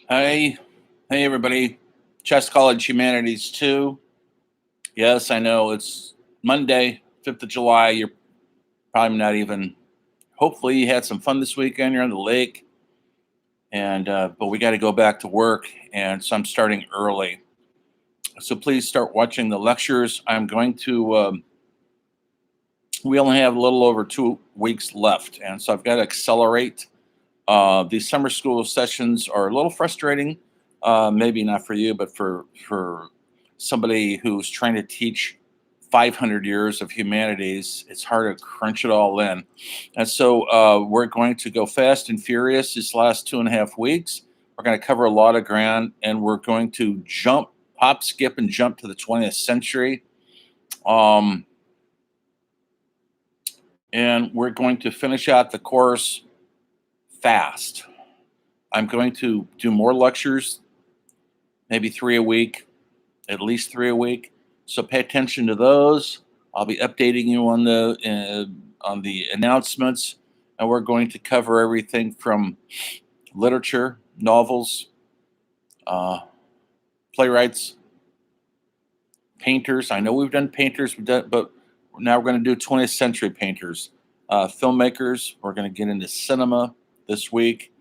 Hey, hey everybody. Chess College Humanities 2. Yes, I know it's Monday, 5th of July. You're probably not even, hopefully you had some fun this weekend. You're on the lake but we got to go back to work. And so I'm starting early. So please start watching the lectures. We only have a little over 2 weeks left. And so I've got to accelerate. These summer school sessions are a little frustrating, maybe not for you, but for somebody who's trying to teach 500 years of humanities. It's hard to crunch it all in, and so we're going to go fast and furious these last 2.5 weeks. We're going to cover a lot of ground, and we're going to hop, skip, and jump to the 20th century. Um, and we're going to finish out the course fast. I'm going to do more lectures, maybe 3 a week, at least 3 a week. So pay attention to those. I'll be updating you on the announcements, and we're going to cover everything from literature, novels, uh, playwrights, painters. I know we've done painters, but now we're going to do 20th century painters, filmmakers. We're going to get into cinema this week,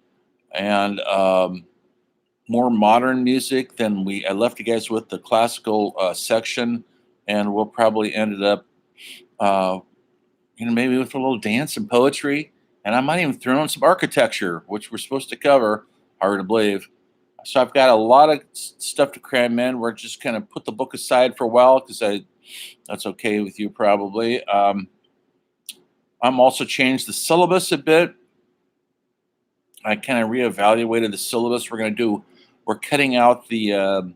and more modern music than I left you guys with the classical section, and we'll probably end it up, uh, maybe with a little dance and poetry, and I might even throw in some architecture, which we're supposed to cover. Hard to believe. So I've got a lot of stuff to cram in. We're just kind of put the book aside for a while because that's okay with you probably. I'm also changed the syllabus a bit. I kind of reevaluated the syllabus. We're cutting out the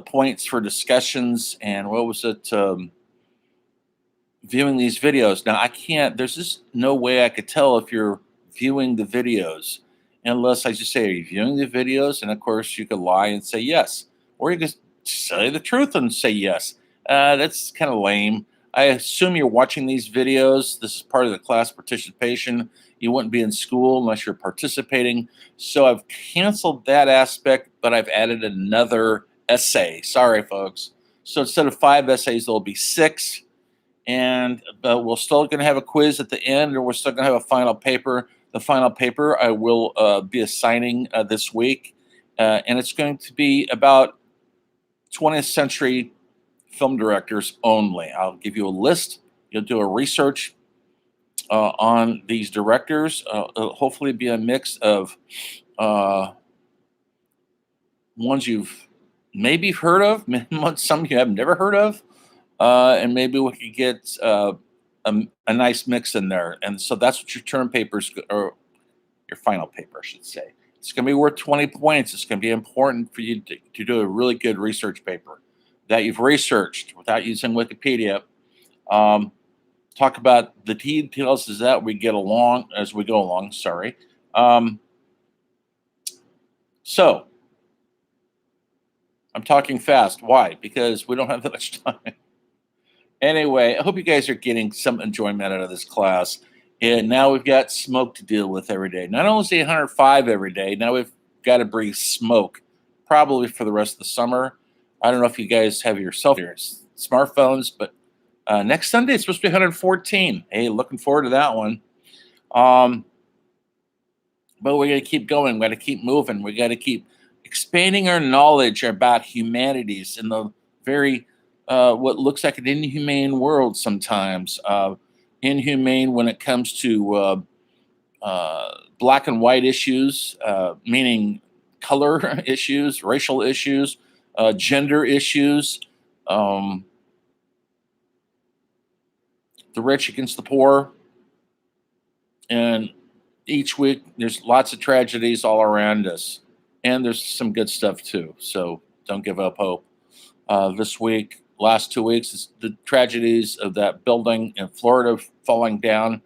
points for discussions and what was it? Viewing these videos. Now I can't. There's just no way I could tell if you're viewing the videos unless I just say, "Are you viewing the videos?" And of course, you could lie and say yes, or you could say the truth and say yes. That's kind of lame. I assume you're watching these videos. This is part of the class participation. You wouldn't be in school unless you're participating. So I've canceled that aspect, but I've added another essay. Sorry, folks. So instead of 5 essays, there'll be 6, and but we're still going to have a quiz at the end, or we're still going to have a final paper. The final paper I will be assigning this week, and it's going to be about 20th century film directors only. I'll give you a list. You'll do a research on these directors. It'll hopefully be a mix of uh, ones you've maybe heard of, some you have never heard of, and maybe we could get a nice mix in there. And so that's what your term papers, or your final paper, I should say. It's going to be worth 20 points. It's going to be important for you to do a really good research paper that you've researched without using Wikipedia. Um, Talk about the details as we go along. Sorry. So I'm talking fast. Why? Because we don't have that much time. Anyway, I hope you guys are getting some enjoyment out of this class. And now we've got smoke to deal with every day. Not only is it 105 every day, now we've got to breathe smoke, probably for the rest of the summer. I don't know if you guys have your smartphones, but next Sunday it's supposed to be 114. Hey, looking forward to that one. Um, but we got to keep going. We got to keep moving. We got to keep expanding our knowledge about humanities in the very what looks like an inhumane world sometimes. Inhumane when it comes to black and white issues, meaning color issues, racial issues, gender issues, um, the rich against the poor. And each week there's lots of tragedies all around us, and there's some good stuff too. So don't give up hope. This week, last 2 weeks, is the tragedies of that building in Florida falling down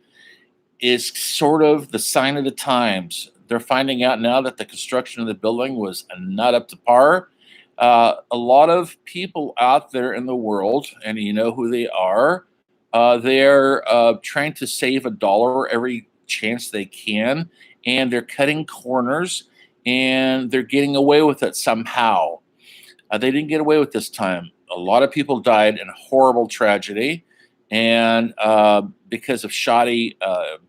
is sort of the sign of the times. They're finding out now that the construction of the building was not up to par. A lot of people out there in the world, and you know who they are, they're trying to save a dollar every chance they can, and they're cutting corners. and they're getting away with it somehow. They didn't get away with this time. A lot of people died in a horrible tragedy, and because of shoddy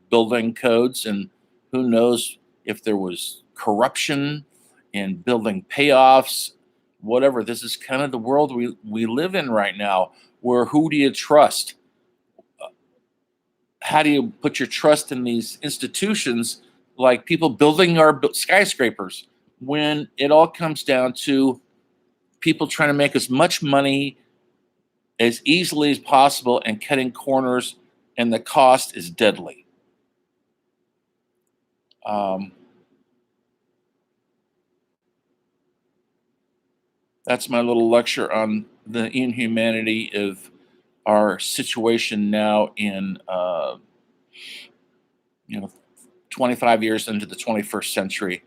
building codes, and who knows if there was corruption in building payoffs, whatever. This is kind of the world we live in right now, where who do you trust? How do you put your trust in these institutions like people building our skyscrapers when it all comes down to people trying to make as much money as easily as possible and cutting corners, and the cost is deadly. That's my little lecture on the inhumanity of our situation now in 25 years into the 21st century.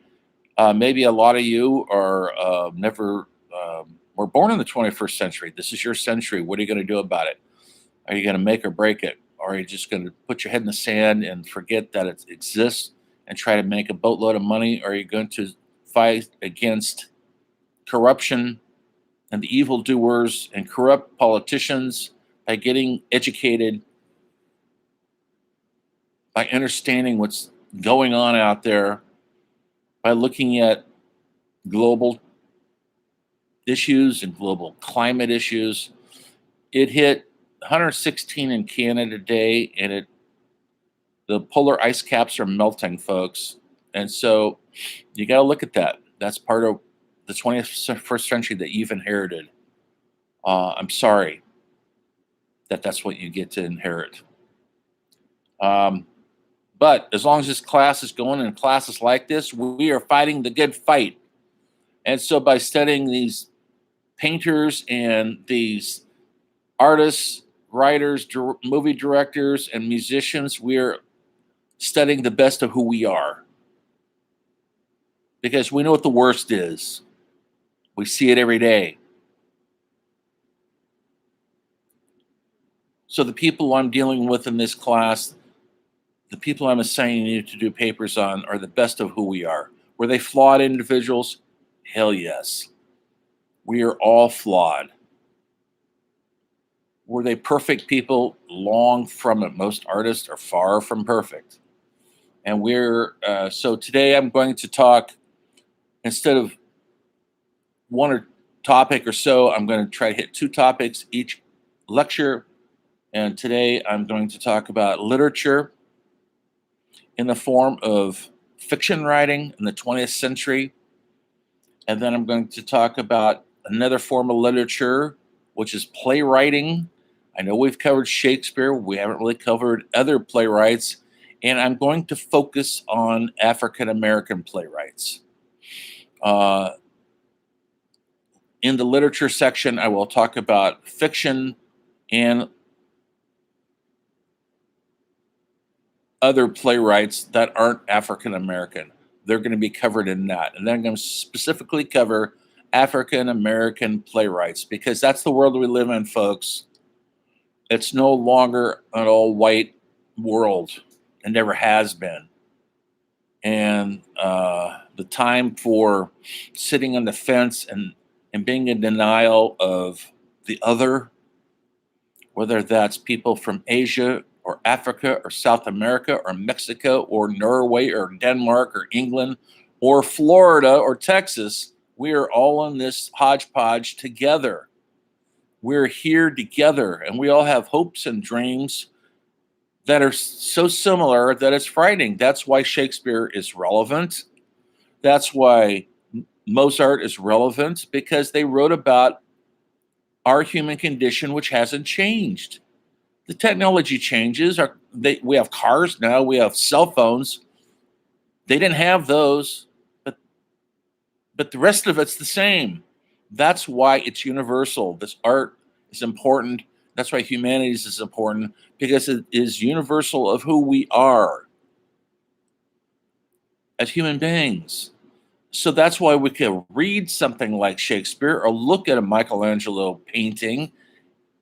Maybe a lot of you are never were born in the 21st century. This is your century. What are you going to do about it? Are you going to make or break it? Or are you just going to put your head in the sand and forget that it exists and try to make a boatload of money? Or are you going to fight against corruption and the evildoers and corrupt politicians by getting educated, by understanding what's going on out there, by looking at global issues and global climate issues? It hit 116 in Canada today, and the polar ice caps are melting, folks. And so you got to look at that. That's part of the 21st century that you've inherited. I'm sorry that that's what you get to inherit. But as long as this class is going and classes like this, we are fighting the good fight. And so by studying these painters and these artists, writers, movie directors, and musicians, we're studying the best of who we are. Because we know what the worst is. We see it every day. So the people I'm dealing with in this class, the people I'm assigning you to do papers on, are the best of who we are. Were they flawed individuals? Hell yes. We are all flawed. Were they perfect people? Long from it. Most artists are far from perfect. And so today I'm going to talk, instead of one topic or so, I'm going to try to hit 2 topics each lecture. And today I'm going to talk about literature in the form of fiction writing in the 20th century. And then I'm going to talk about another form of literature, which is playwriting. I know we've covered Shakespeare. We haven't really covered other playwrights. And I'm going to focus on African-American playwrights. In the literature section, I will talk about fiction and other playwrights that aren't African-American. They're going to be covered in that. And then I'm going to specifically cover African-American playwrights, because that's the world we live in, folks. It's no longer an all-white world. It never has been. And the time for sitting on the fence and being in denial of the other, whether that's people from Asia or Africa or South America or Mexico or Norway or Denmark or England or Florida or Texas, we are all in this hodgepodge together. We're here together, and we all have hopes and dreams that are so similar that it's frightening. That's why Shakespeare is relevant. That's why Mozart is relevant, because they wrote about our human condition, which hasn't changed. The technology changes. We have cars now. We have cell phones. They didn't have those, but the rest of it's the same. That's why it's universal. This art is important. That's why humanities is important, because it is universal of who we are as human beings. So that's why we can read something like Shakespeare or look at a Michelangelo painting,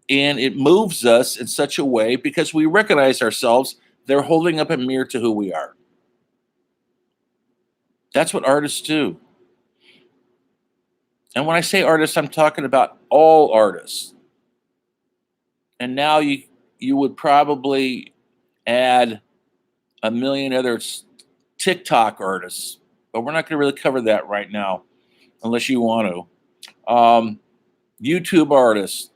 and it moves us in such a way because we recognize ourselves. They're holding up a mirror to who we are. That's what artists do. And when I say artists, I'm talking about all artists. And now you would probably add a million other TikTok artists, but we're not going to really cover that right now unless you want to. YouTube artists,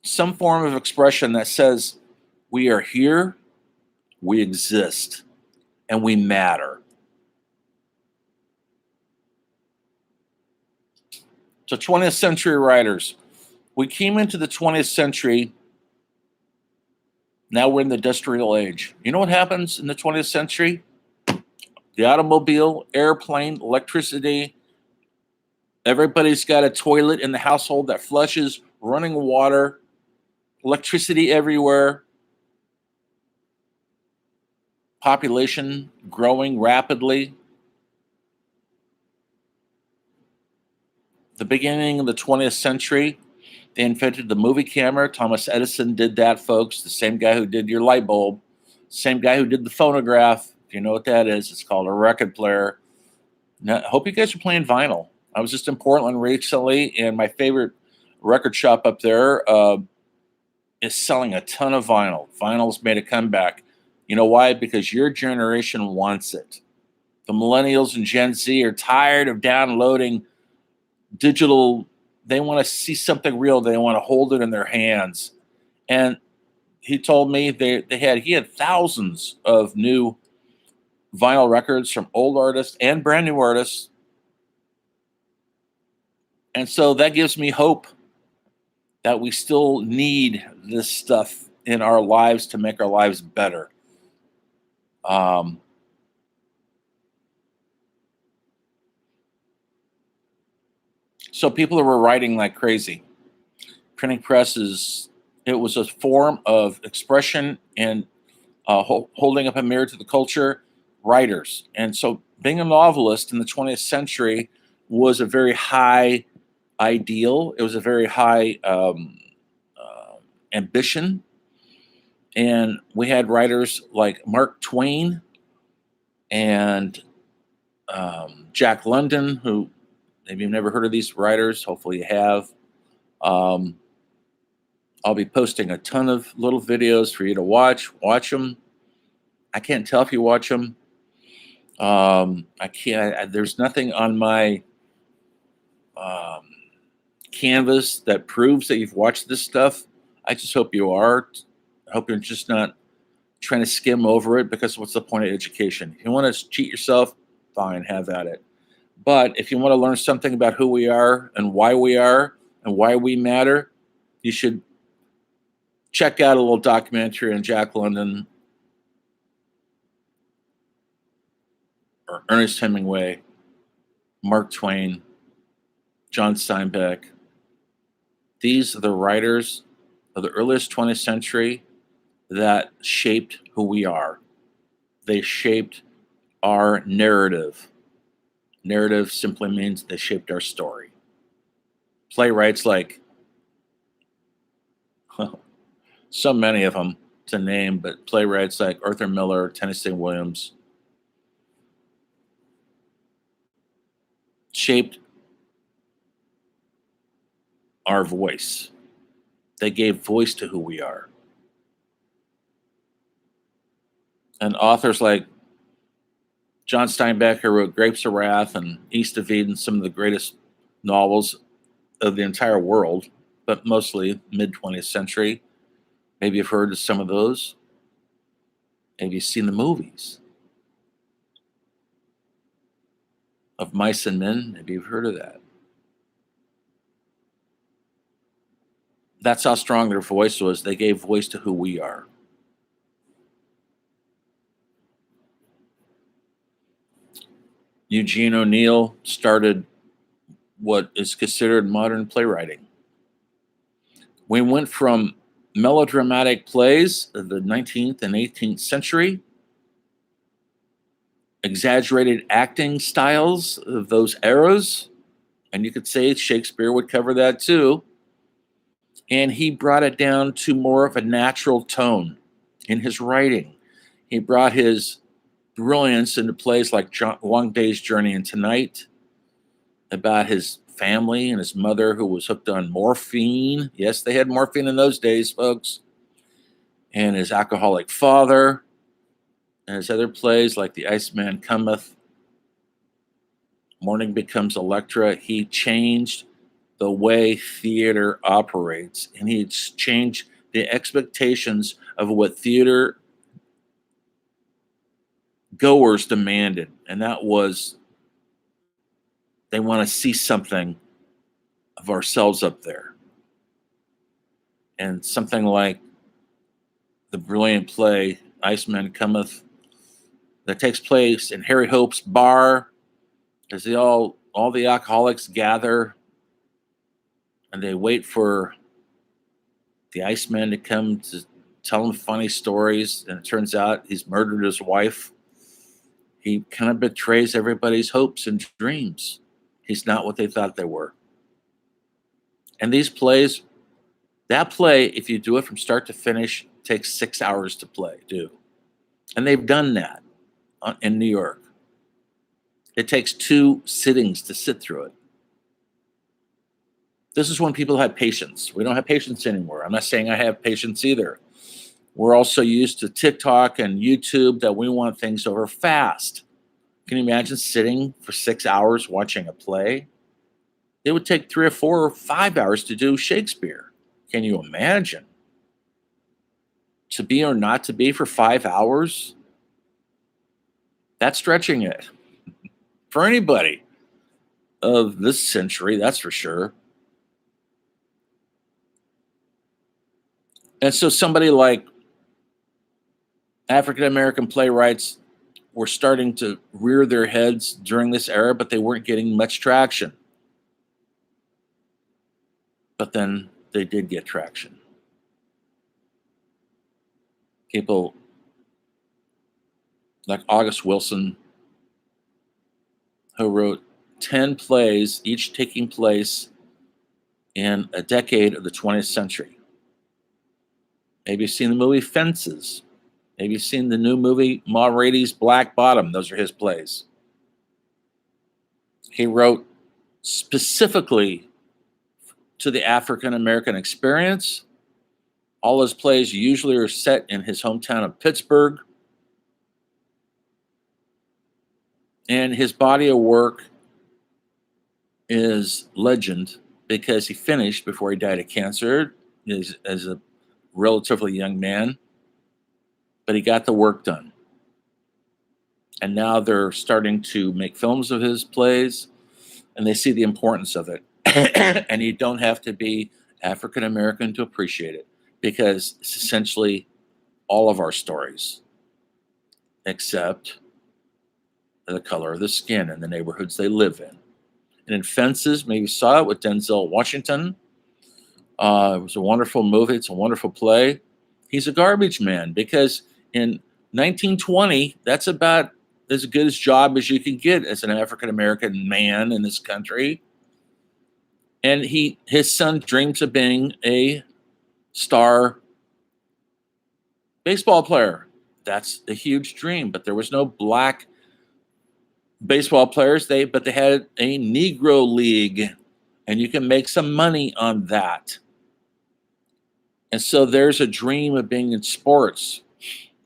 some form of expression that says we are here, we exist, and we matter. So 20th century writers, we came into the 20th century. Now we're in the industrial age. You know what happens in the 20th century? The automobile, airplane, electricity. Everybody's got a toilet in the household that flushes, running water, electricity everywhere. Population growing rapidly. The beginning of the 20th century, they invented the movie camera. Thomas Edison did that, folks. The same guy who did your light bulb, same guy who did the phonograph. If you know what that is, it's called a record player. Now, I hope you guys are playing vinyl. I was just in Portland recently, and my favorite record shop up there is selling a ton of vinyl. Vinyl's made a comeback. You know why? Because your generation wants it. The millennials and Gen Z are tired of downloading digital. They want to see something real. They want to hold it in their hands. And he told me he had thousands of new vinyl records from old artists and brand new artists. And so that gives me hope that we still need this stuff in our lives to make our lives better. So people were writing like crazy. Printing presses, it was a form of expression and holding up a mirror to the culture. Writers. And so being a novelist in the 20th century was a very high ideal. It was a very high ambition. And we had writers like Mark Twain and Jack London, who maybe you've never heard of these writers. Hopefully you have. I'll be posting a ton of little videos for you to watch. Watch them. I can't tell if you watch them. I can't. There's nothing on my canvas that proves that you've watched this stuff. I just hope you are. I hope you're just not trying to skim over it, because what's the point of education? If you want to cheat yourself, fine, have at it. But if you want to learn something about who we are and why we matter, you should check out a little documentary on Jack London or Ernest Hemingway, Mark Twain, John Steinbeck. These are the writers of the earliest 20th century that shaped who we are. They shaped our narrative. Narrative simply means they shaped our story. Playwrights like, so many of them to name, but playwrights like Arthur Miller, Tennessee Williams, shaped our voice. They gave voice to who we are. And authors like John Steinbeck, who wrote Grapes of Wrath and East of Eden, some of the greatest novels of the entire world, but mostly mid-20th century. Maybe you've heard of some of those. Maybe you've seen the movies of Mice and Men. Maybe you've heard of that. That's how strong their voice was. They gave voice to who we are. Eugene O'Neill started what is considered modern playwriting. We went from melodramatic plays of the 19th and 18th century, exaggerated acting styles of those eras, and you could say Shakespeare would cover that too. And he brought it down to more of a natural tone in his writing. He brought his brilliance into plays like Long Day's Journey into Night, about his family and his mother who was hooked on morphine. Yes, they had morphine in those days, folks. And his alcoholic father, and his other plays like The Iceman Cometh, Morning Becomes Electra. He changed the way theater operates, and he changed the expectations of what theater goers demanded. And that was, they want to see something of ourselves up there. And something like the brilliant play Iceman Cometh, that takes place in Harry Hope's bar, as all the alcoholics gather and they wait for the Iceman to come to tell them funny stories, and it turns out he's murdered his wife. He kind of betrays everybody's hopes and dreams. He's not what they thought they were. And these plays, that play, if you do it from start to finish, takes 6 hours to do. And they've done that in New York. It takes 2 sittings to sit through it. This is when people had patience. We don't have patience anymore. I'm not saying I have patience either. We're also used to TikTok and YouTube that we want things over fast. Can you imagine sitting for 6 hours watching a play? It would take 3 or 4 or 5 hours to do Shakespeare. Can you imagine? To be or not to be for 5 hours? That's stretching it. For anybody of this century, that's for sure. And so somebody like African American playwrights were starting to rear their heads during this era, but they weren't getting much traction. But then they did get traction. People like August Wilson, who wrote 10 plays, each taking place in a decade of the 20th century. Maybe you've seen the movie Fences. Maybe you've seen the new movie Ma Rainey's Black Bottom. Those are his plays. He wrote specifically to the African American experience. All his plays usually are set in his hometown of Pittsburgh. And his body of work is legend because he finished before he died of cancer as a relatively young man. But he got the work done. And now they're starting to make films of his plays, and they see the importance of it. And you don't have to be African American to appreciate it, because it's essentially all of our stories, except the color of the skin and the neighborhoods they live in. And in Fences, maybe you saw it with Denzel Washington. It was a wonderful movie. It's a wonderful play. He's a garbage man because in 1920, that's about as good a job as you can get as an African American man in this country. And his son dreams of being a star baseball player. That's a huge dream, but there was no black baseball players. But they had a Negro league, and you can make some money on that. And so there's a dream of being in sports.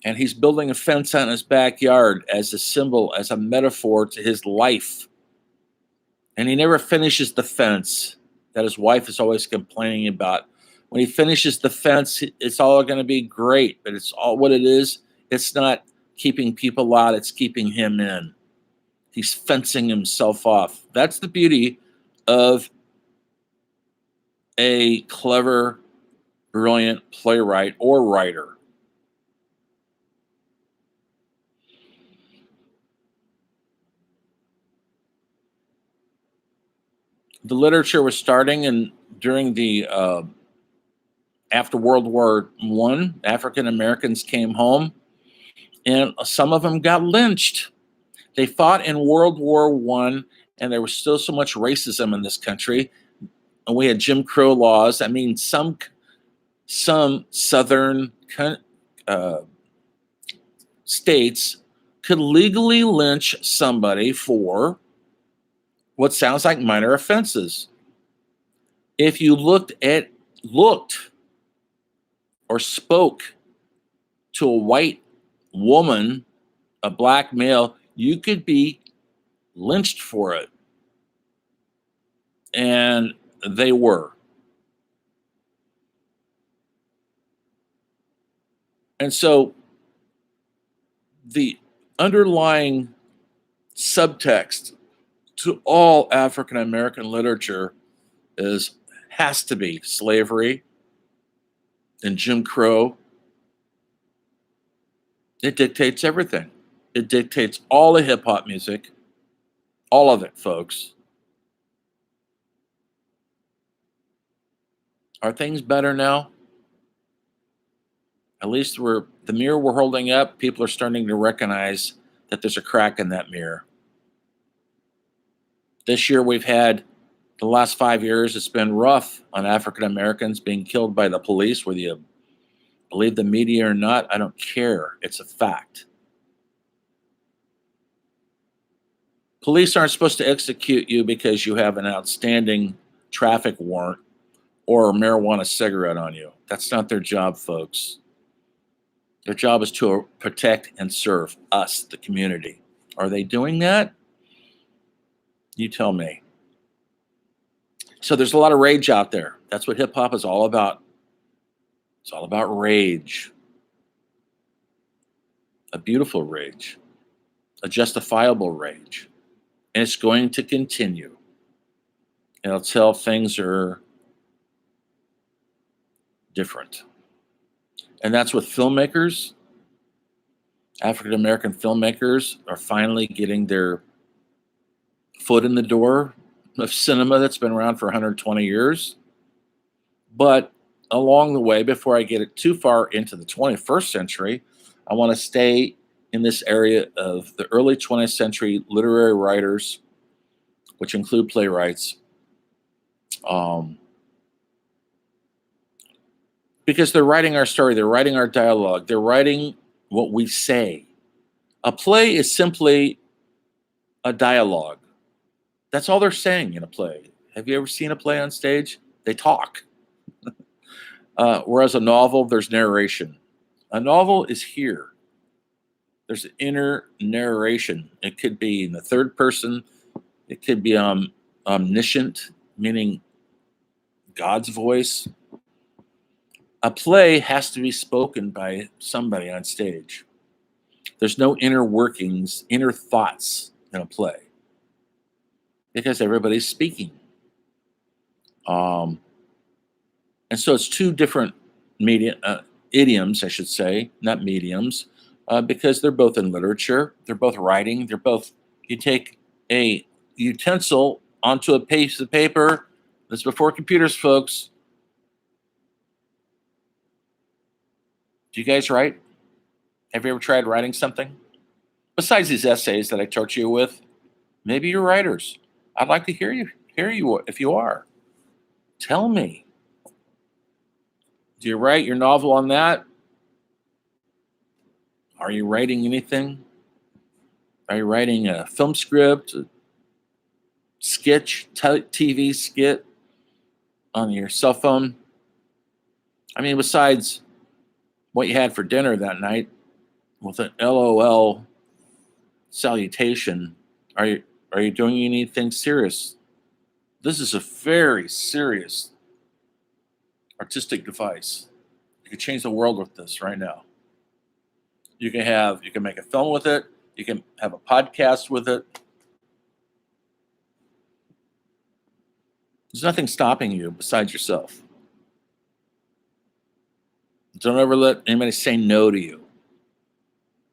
And he's building a fence on his backyard as a symbol, as a metaphor to his life. And he never finishes the fence that his wife is always complaining about. When he finishes the fence, it's all going to be great, but it's all what it is. It's not keeping people out, it's keeping him in. He's fencing himself off. That's the beauty of a clever, brilliant playwright or writer. The literature was starting during the after World War I. African Americans came home, and some of them got lynched. They fought in World War I, and there was still so much racism in this country. And we had Jim Crow laws. I mean, some southern states could legally lynch somebody for what sounds like minor offenses. If you looked or spoke to a white woman, a black male, you could be lynched for it. And they were. And so the underlying subtext to all African American literature has to be slavery and Jim Crow. It dictates everything. It dictates all the hip hop music, all of it, folks. Are things better now? At least the mirror we're holding up, people are starting to recognize that there's a crack in that mirror. This year we've had, the last 5 years, it's been rough on African Americans being killed by the police, whether you believe the media or not. I don't care. It's a fact. Police aren't supposed to execute you because you have an outstanding traffic warrant or a marijuana cigarette on you. That's not their job, folks. Their job is to protect and serve us, the community. Are they doing that? You tell me. So there's a lot of rage out there. That's what hip hop is all about. It's all about rage. A beautiful rage. A justifiable rage. And it's going to continue until things are different. And that's with filmmakers. African American filmmakers are finally getting their foot in the door of cinema that's been around for 120 years. But along the way, before I get it too far into the 21st century, I want to stay in this area of the early 20th century literary writers, which include playwrights, because they're writing our story, they're writing our dialogue, they're writing what we say. A play is simply a dialogue. That's all they're saying in a play. Have you ever seen a play on stage? They talk. Whereas a novel, there's narration. A novel is here. There's an inner narration. It could be in the third person. It could be omniscient, meaning God's voice. A play has to be spoken by somebody on stage. There's no inner workings, inner thoughts in a play because everybody's speaking. And so it's two different idioms, I should say, not mediums, because they're both in literature. They're both writing. They're both, you take a utensil onto a piece of paper. That's before computers, folks. Do you guys write? Have you ever tried writing something? Besides these essays that I torture you with, maybe you're writers. I'd like to hear you if you are. Tell me. Do you write your novel on that? Are you writing anything? Are you writing a film script, a sketch, TV skit on your cell phone? I mean, besides what you had for dinner that night with an LOL salutation, are you doing anything serious? This is a very serious artistic device. You can change the world with this right now. You can make a film with it. You can have a podcast with it. There's nothing stopping you besides yourself. Don't ever let anybody say no to you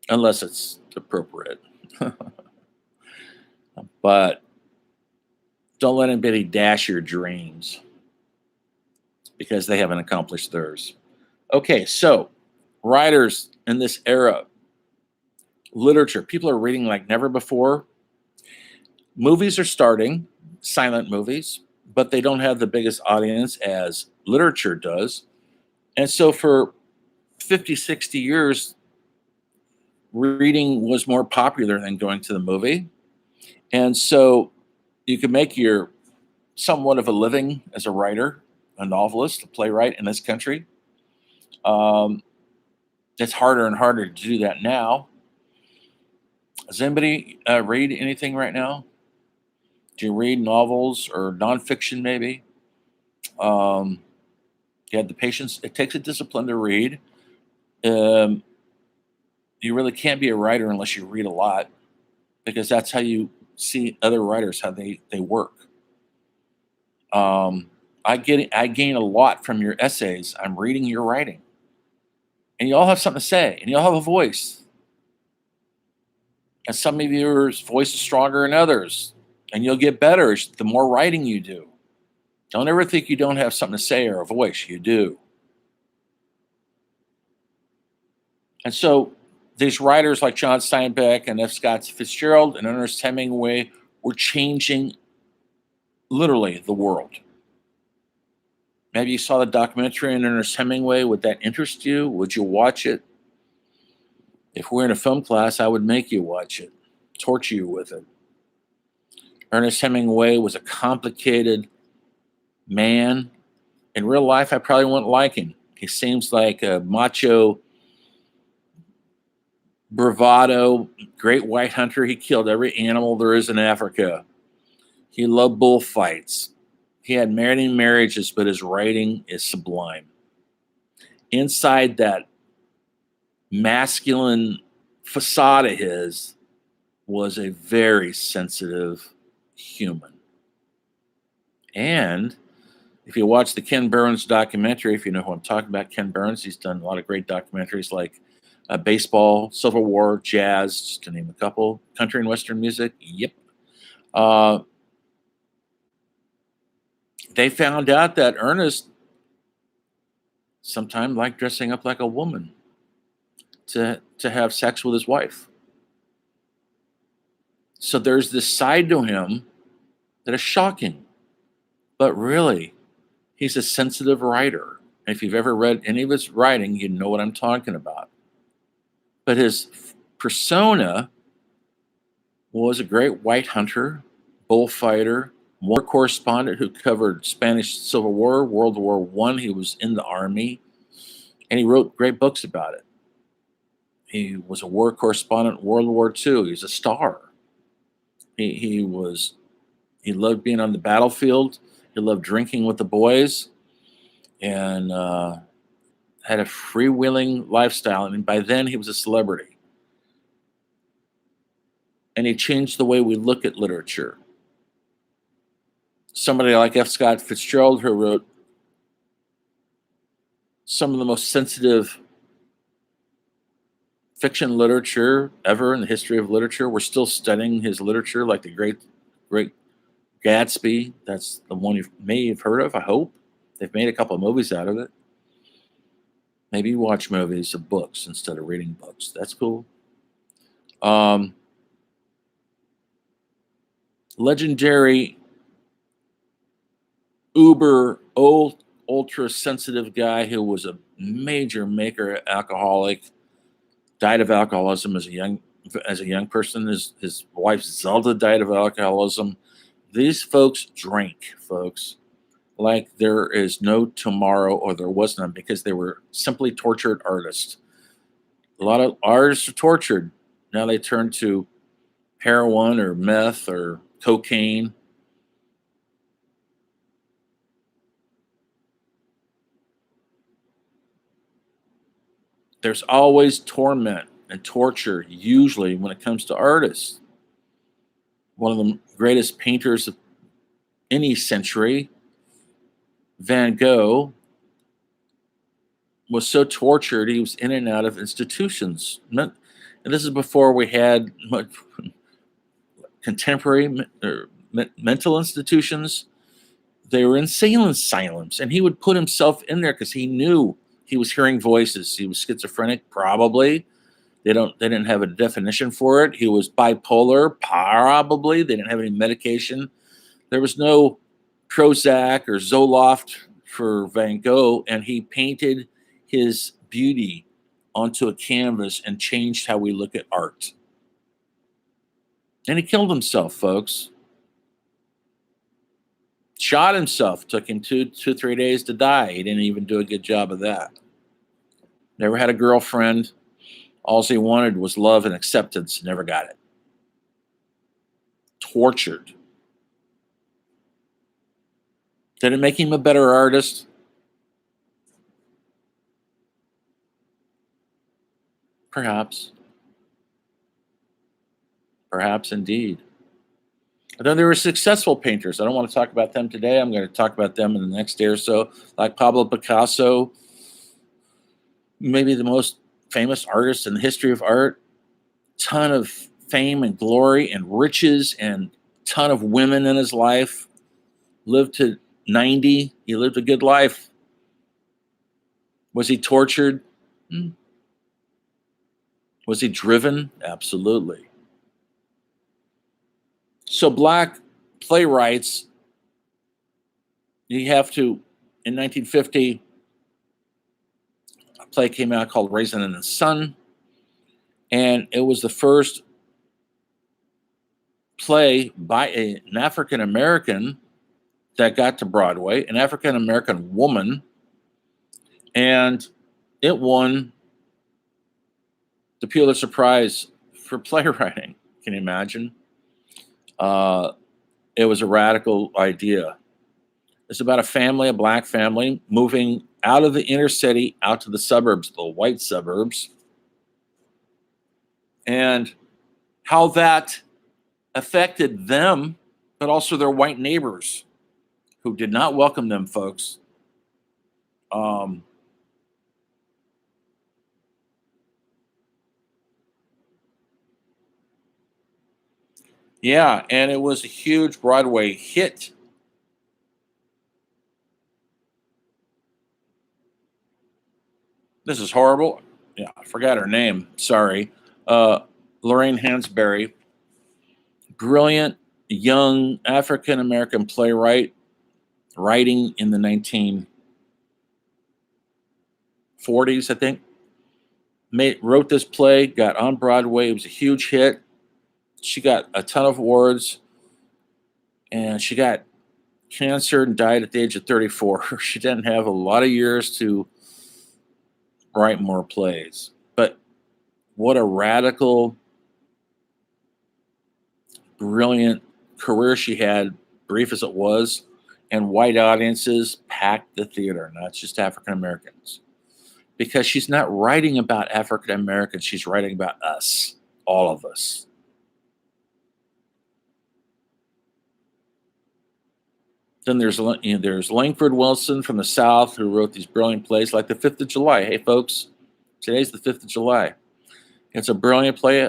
unless it's appropriate. But don't let anybody dash your dreams because they haven't accomplished theirs. Okay, so writers in this era, literature, people are reading like never before. Movies are starting, silent movies, but they don't have the biggest audience as literature does. And so for 50, 60 years, reading was more popular than going to the movie. And so you could make your somewhat of a living as a writer, a novelist, a playwright in this country. Um, it's harder and harder to do that now. Does anybody read anything right now? Do you read novels or nonfiction, maybe? Um, you have the patience. It takes a discipline to read. Um, you really can't be a writer unless you read a lot, because that's how you see other writers, how they work. Um, I gain a lot from your essays. I'm reading your writing, and you all have something to say, and you all have a voice. And some of your voice is stronger than others, and you'll get better the more writing you do. Don't ever think you don't have something to say or a voice. You do. And so these writers like John Steinbeck and F. Scott Fitzgerald and Ernest Hemingway were changing literally the world. Maybe you saw the documentary on Ernest Hemingway. Would that interest you? Would you watch it? If we're in a film class, I would make you watch it, torture you with it. Ernest Hemingway was a complicated man. In real life, I probably wouldn't like him. He seems like a macho, bravado, great white hunter. He killed every animal there is in Africa. He loved bullfights. He had many marriages, but his writing is sublime. Inside that masculine facade of his was a very sensitive human. And if you watch the Ken Burns documentary, if you know who I'm talking about, Ken Burns, he's done a lot of great documentaries like baseball, Civil War, jazz, just to name a couple, country and Western music. Yep. They found out that Ernest sometimes liked dressing up like a woman to have sex with his wife. So there's this side to him that is shocking. But really, he's a sensitive writer. And if you've ever read any of his writing, you know what I'm talking about. But his persona was a great white hunter, bullfighter, war correspondent who covered Spanish Civil War, World War I. He was in the army, and he wrote great books about it. He was a war correspondent in World War II. He's a star. He loved being on the battlefield. He loved drinking with the boys, and had a freewheeling lifestyle. And by then, he was a celebrity. And he changed the way we look at literature. Somebody like F. Scott Fitzgerald, who wrote some of the most sensitive fiction literature ever in the history of literature. We're still studying his literature, like the great Gatsby. That's the one you may have heard of, I hope. They've made a couple of movies out of it. Maybe you watch movies of books instead of reading books. That's cool. Legendary ultra sensitive guy who was a major maker alcoholic, died of alcoholism as a young person. His wife Zelda died of alcoholism. These folks drank, folks, like there is no tomorrow, or there was none, because they were simply tortured artists. A lot of artists are tortured. Now they turn to heroin or meth or cocaine. There's always torment and torture, usually, when it comes to artists. One of the greatest painters of any century, Van Gogh, was so tortured he was in and out of institutions. And this is before we had contemporary mental institutions. They were insane asylums, and he would put himself in there because he knew he was hearing voices. He was schizophrenic, probably. They didn't have a definition for it. He was bipolar, probably. They didn't have any medication. There was no Prozac or Zoloft for Van Gogh, and he painted his beauty onto a canvas and changed how we look at art. And he killed himself, folks. Shot himself. Took him 3 days to die. He didn't even do a good job of that. Never had a girlfriend. All he wanted was love and acceptance. Never got it. Tortured. Did it make him a better artist? Perhaps. Perhaps indeed. Then there were successful painters. I don't want to talk about them today. I'm going to talk about them in the next day or so. Like Pablo Picasso, maybe the most famous artist in the history of art. Ton of fame and glory and riches and ton of women in his life. Lived to 90. He lived a good life. Was he tortured? Was he driven? Absolutely. So black playwrights, you have to, in 1950, a play came out called Raisin in the Sun, and it was the first play by an African American that got to Broadway, an African American woman, and it won the Pulitzer Prize for playwriting. Can you imagine? It was a radical idea. It's about a family, a black family, moving out of the inner city, out to the suburbs, the white suburbs, and how that affected them, but also their white neighbors who did not welcome them, folks. Yeah, and it was a huge Broadway hit. This is horrible. Yeah, I forgot her name. Sorry. Lorraine Hansberry, brilliant young African American playwright, writing in the 1940s, I think. Wrote this play, got on Broadway. It was a huge hit. She got a ton of awards, and she got cancer and died at the age of 34. She didn't have a lot of years to write more plays. But what a radical, brilliant career she had, brief as it was, and white audiences packed the theater, not just African Americans. Because she's not writing about African Americans, she's writing about us, all of us. Then there's Langford Wilson from the South who wrote these brilliant plays like The 5th of July. Hey, folks, today's the 5th of July. It's a brilliant play.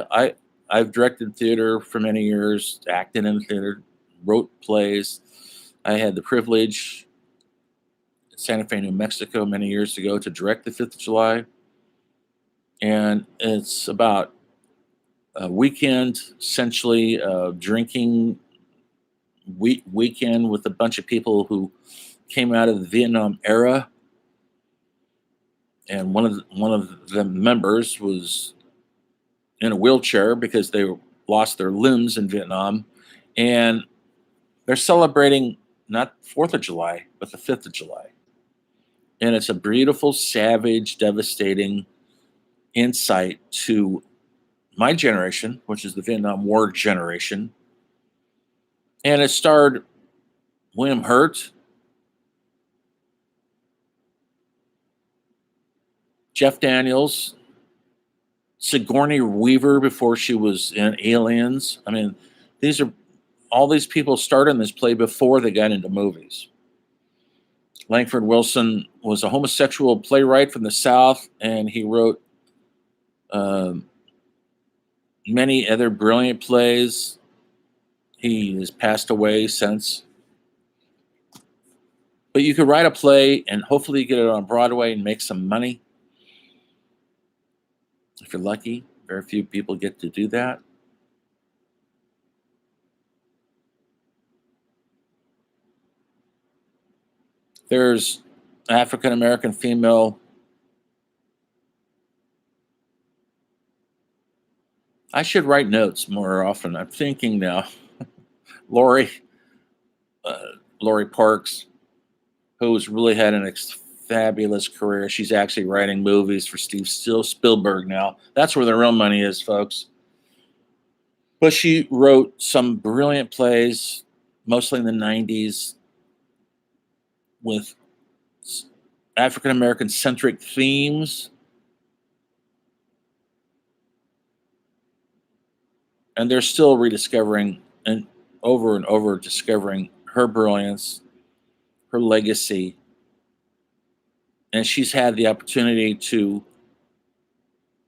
I've directed theater for many years, acted in theater, wrote plays. I had the privilege in Santa Fe, New Mexico, many years ago to direct The 5th of July. And it's about a weekend, essentially, drinking weekend with a bunch of people who came out of the Vietnam era, and one of the members was in a wheelchair because they lost their limbs in Vietnam, and they're celebrating not 4th of July but the 5th of July, and it's a beautiful, savage, devastating insight to my generation, which is the Vietnam War generation. And it starred William Hurt, Jeff Daniels, Sigourney Weaver before she was in Aliens. I mean, all these people started in this play before they got into movies. Langford Wilson was a homosexual playwright from the South, and he wrote many other brilliant plays. He has passed away since. But you could write a play and hopefully get it on Broadway and make some money. If you're lucky, very few people get to do that. There's African American female I should write notes more often. I'm thinking now. Lori, Lori Parks, who's really had an fabulous career. She's actually writing movies for Spielberg now. That's where the real money is, folks. But she wrote some brilliant plays, mostly in the 90s, with African American centric themes. And they're still rediscovering and over discovering her brilliance, her legacy. And she's had the opportunity to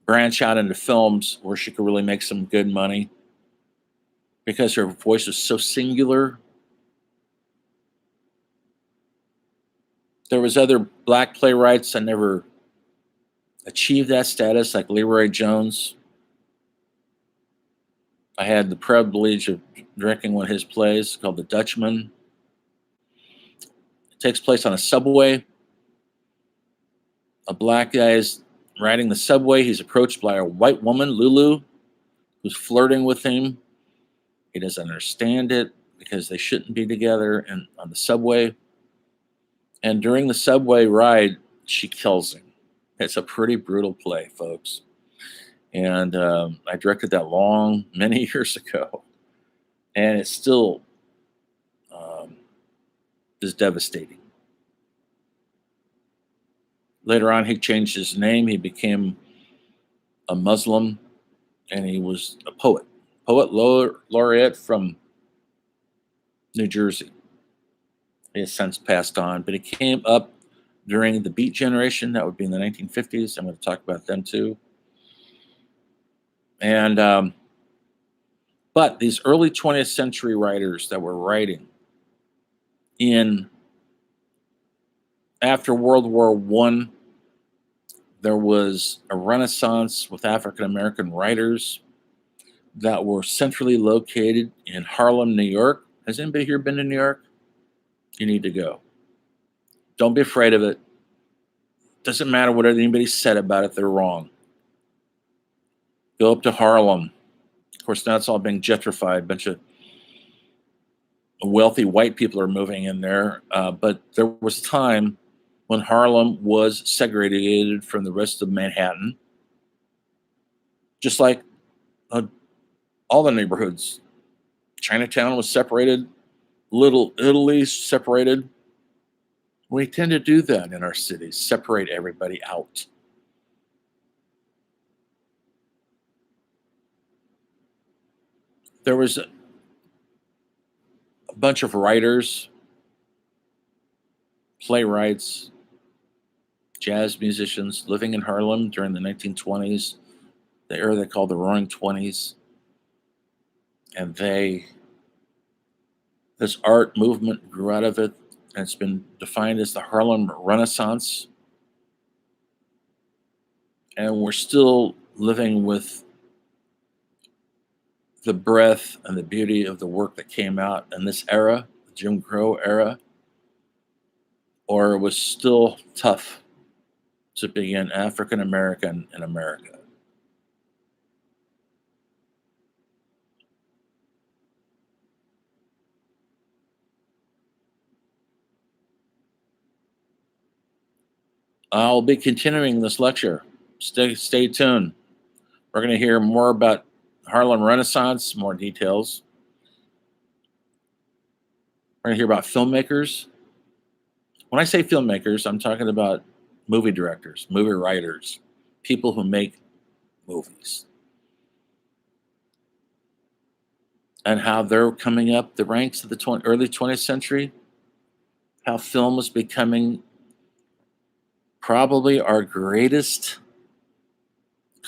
branch out into films where she could really make some good money because her voice is so singular. There was other black playwrights that never achieved that status, like Leroy Jones. I had the privilege of directing one of his plays called The Dutchman. It takes place on a subway. A black guy is riding the subway. He's approached by a white woman, Lulu, who's flirting with him. He doesn't understand it because they shouldn't be together and on the subway. And during the subway ride, she kills him. It's a pretty brutal play, folks. And I directed that many years ago. And it still is devastating. Later on, he changed his name. He became a Muslim, and he was a poet laureate from New Jersey. He has since passed on, but he came up during the Beat Generation. That would be in the 1950s. I'm going to talk about them too. And but these early 20th century writers that were writing in after World War I, there was a renaissance with African American writers that were centrally located in Harlem, New York. Has anybody here been to New York? You need to go. Don't be afraid of it. Doesn't matter what anybody said about it, they're wrong. Go up to Harlem. Of course, now it's all being gentrified. A bunch of wealthy white people are moving in there. But there was a time when Harlem was segregated from the rest of Manhattan, just like all the neighborhoods. Chinatown was separated, Little Italy separated. We tend to do that in our cities, separate everybody out. There was a bunch of writers, playwrights, jazz musicians living in Harlem during the 1920s, the era they called the Roaring Twenties. And this art movement grew out of it, and it's been defined as the Harlem Renaissance. And we're still living with the breadth and the beauty of the work that came out in this era, the Jim Crow era, or it was still tough to be an African American in America. I'll be continuing this lecture. Stay tuned. We're going to hear more about Harlem Renaissance, more details. We're going to hear about filmmakers. When I say filmmakers, I'm talking about movie directors, movie writers, people who make movies, and how they're coming up the ranks of the early 20th century, how film was becoming probably our greatest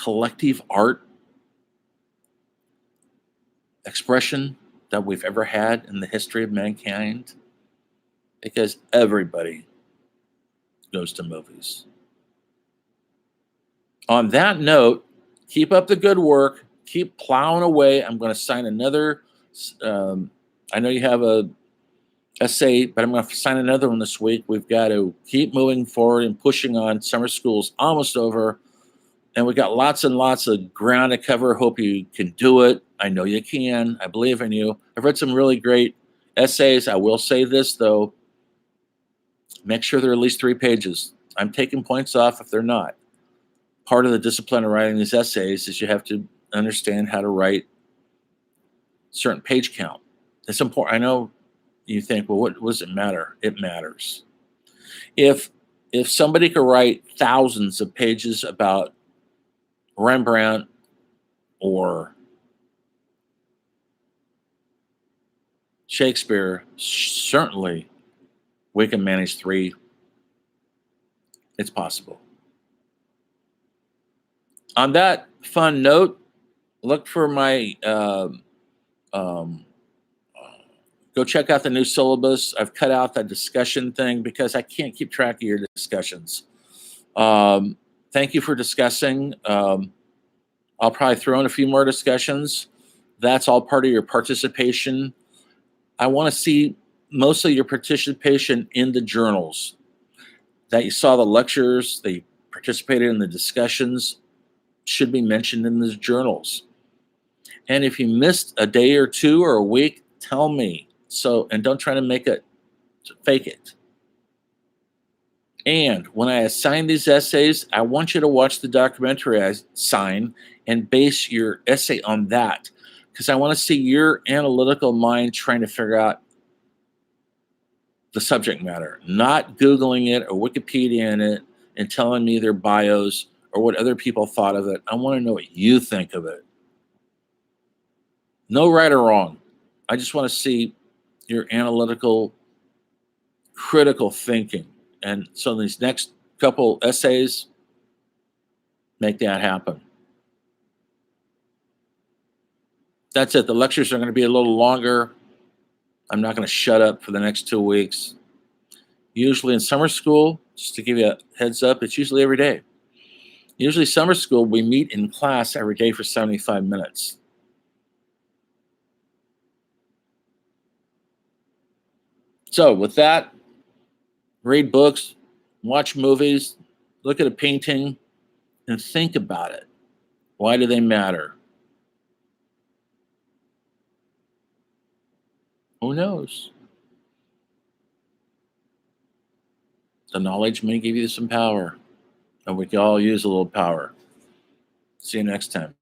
collective art expression that we've ever had in the history of mankind, because everybody goes to movies. On that note, keep up the good work. Keep plowing away. I'm going to sign another. I know you have a essay, but I'm going to sign another one this week. We've got to keep moving forward and pushing on. Summer school's almost over. And we got lots and lots of ground to cover. Hope you can do it. I know you can. I believe in you. I've read some really great essays. I will say this, though. Make sure they're at least 3 pages. I'm taking points off if they're not. Part of the discipline of writing these essays is you have to understand how to write certain page count. It's important. I know you think, well, what does it matter? It matters. If somebody could write thousands of pages about Rembrandt or Shakespeare, certainly we can manage 3. It's possible. On that fun note, look for my go check out the new syllabus. I've cut out that discussion thing because I can't keep track of your discussions. Thank you for discussing. I'll probably throw in a few more discussions. That's all part of your participation. I want to see mostly your participation in the journals. That you saw the lectures, they participated in the discussions, should be mentioned in the journals. And if you missed a day or 2 or a week, tell me. And don't try to make it, fake it. And when I assign these essays, I want you to watch the documentary I assign and base your essay on that, because I want to see your analytical mind trying to figure out the subject matter, not Googling it or Wikipedia in it and telling me their bios or what other people thought of it. I want to know what you think of it. No right or wrong. I just want to see your analytical, critical thinking. And so these next couple essays make that happen. That's it. The lectures are going to be a little longer. I'm not going to shut up for the next 2 weeks. Usually in summer school, just to give you a heads up, it's usually every day. Usually summer school, we meet in class every day for 75 minutes. So with that, read books, watch movies, look at a painting, and think about it. Why do they matter? Who knows? The knowledge may give you some power, and we can all use a little power. See you next time.